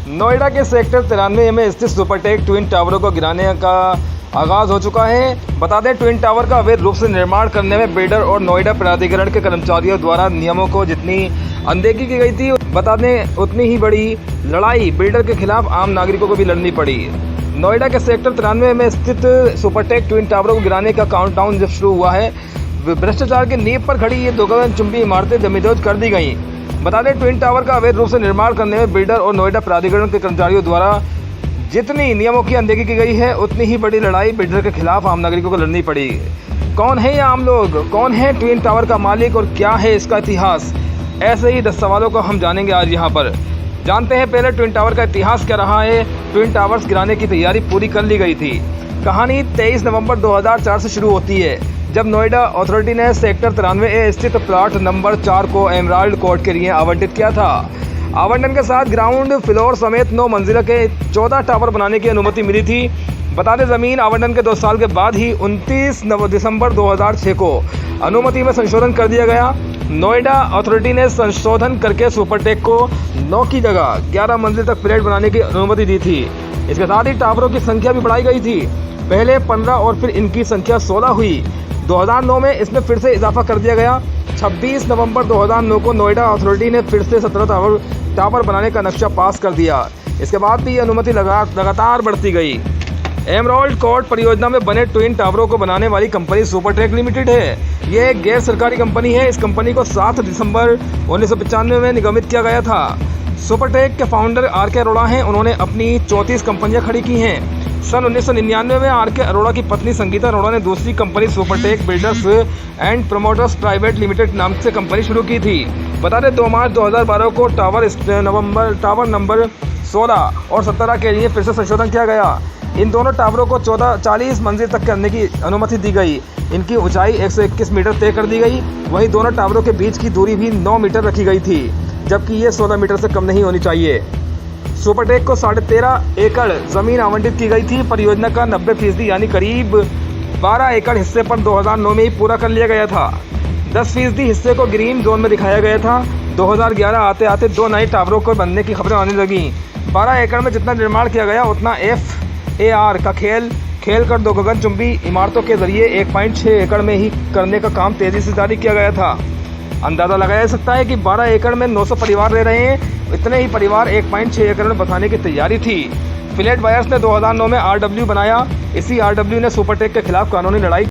नोएडा के सेक्टर 93 में स्थित सुपरटेक ट्विन टावरों को गिराने का आगाज हो चुका है। बता दें, ट्विन टावर का अवैध रूप से निर्माण करने में बिल्डर और नोएडा प्राधिकरण के कर्मचारियों द्वारा नियमों को जितनी अनदेखी की गई थी, बता दें उतनी ही बड़ी लड़ाई बिल्डर के खिलाफ आम नागरिकों को भी लड़नी पड़ी। नोएडा के सेक्टर 93 में स्थित सुपरटेक ट्विन टावरों को गिराने का काउंटडाउन जब शुरू हुआ है, भ्रष्टाचार की नींव पर खड़ी ये दो गगनचुंबी इमारतें जमींदोज कर दी गई। बता दें, ट्विन टावर का अवैध रूप से निर्माण करने में बिल्डर और नोएडा प्राधिकरण के कर्मचारियों द्वारा जितनी नियमों की अनदेखी की गई है, उतनी ही बड़ी लड़ाई बिल्डर के खिलाफ आम नागरिकों को लड़नी पड़ी। कौन है ये आम लोग, कौन है ट्विन टावर का मालिक और क्या है इसका इतिहास, ऐसे ही 10 सवालों को हम जानेंगे आज यहाँ पर। जानते हैं पहले ट्विन टावर का इतिहास क्या रहा है। ट्विन टावर्स गिराने की तैयारी पूरी कर ली गई थी। कहानी 23 नवंबर 2004 से शुरू होती है, जब नोएडा अथॉरिटी ने सेक्टर 93A स्थित प्लॉट नंबर 4 को एमराल्ड कोर्ट के लिए आवंटित किया था। आवंटन के साथ ग्राउंड फ्लोर समेत 9 मंजिला के 14 टावर बनाने की अनुमति मिली थी। बता दें, जमीन आवंटन के 2 साल के बाद ही 29 दिसंबर 2006 को अनुमति में संशोधन कर दिया गया। नोएडा अथॉरिटी ने संशोधन करके सुपरटेक को 9 की जगह 11 मंजिल तक फ्लैट बनाने की अनुमति दी थी। इसके साथ ही टावरों की संख्या भी बढ़ाई गई थी। पहले 15 और फिर इनकी संख्या 16 हुई। 2009 में इसमें फिर से इजाफा कर दिया गया। 26 नवंबर 2009 को नोएडा अथॉरिटी ने फिर से 17 टावर बनाने का नक्शा पास कर दिया। इसके बाद भी ये अनुमति लगातार बढ़ती गई। एमराल्ड कोर्ट परियोजना में बने ट्विन टावरों को बनाने वाली कंपनी सुपरटेक लिमिटेड है। ये एक गैर सरकारी कंपनी है। इस कंपनी को 7 दिसंबर 1995 में निगमित किया गया था। सुपरटेक के फाउंडर आर.के. अरोड़ा हैं। उन्होंने अपनी 34 कंपनियां खड़ी की हैं। सन 1999 में आर.के. अरोड़ा की पत्नी संगीता अरोड़ा ने दूसरी company Supertech builders and promoters private limited नाम से कंपनी शुरू की थी। बता दें, 2 मार्च 2012 को टावर नंबर 16 और 17 के लिए फिर से संशोधन किया गया। इन दोनों टावरों को 40 मंजिल तक करने की अनुमति दी गई। इनकी ऊंचाई 121 मीटर तय कर दी गई। वहीं दोनों टावरों के बीच की दूरी भी 9 मीटर रखी गई थी, जबकि ये 16 मीटर से कम नहीं होनी चाहिए। सुपरटेक को 13.5 एकड़ जमीन आवंटित की गई थी। परियोजना का 90% यानी करीब 12 एकड़ हिस्से पर 2009 में ही पूरा कर लिया गया था। 10% हिस्से को ग्रीन जोन में दिखाया गया था। 2011 आते आते 2 नए टावरों को बनने की खबरें आने लगी। 12 एकड़ में जितना निर्माण किया गया, उतना FAR का खेल कर 2 गगनचुंबी इमारतों के जरिए 1.6 एकड़ में ही करने का काम तेजी से जारी किया गया था। अंदाजा लगाया जा सकता है कि 12 एकड़ में 900 परिवार रह रहे हैं। इतने ही परिवार 1.6 एकड़ में बसाने की तैयारी थी। फ्लैट बायर्स ने 2009 में RW बनाया। इसी RW ने सुपरटेक के खिलाफ कानूनी लड़ाई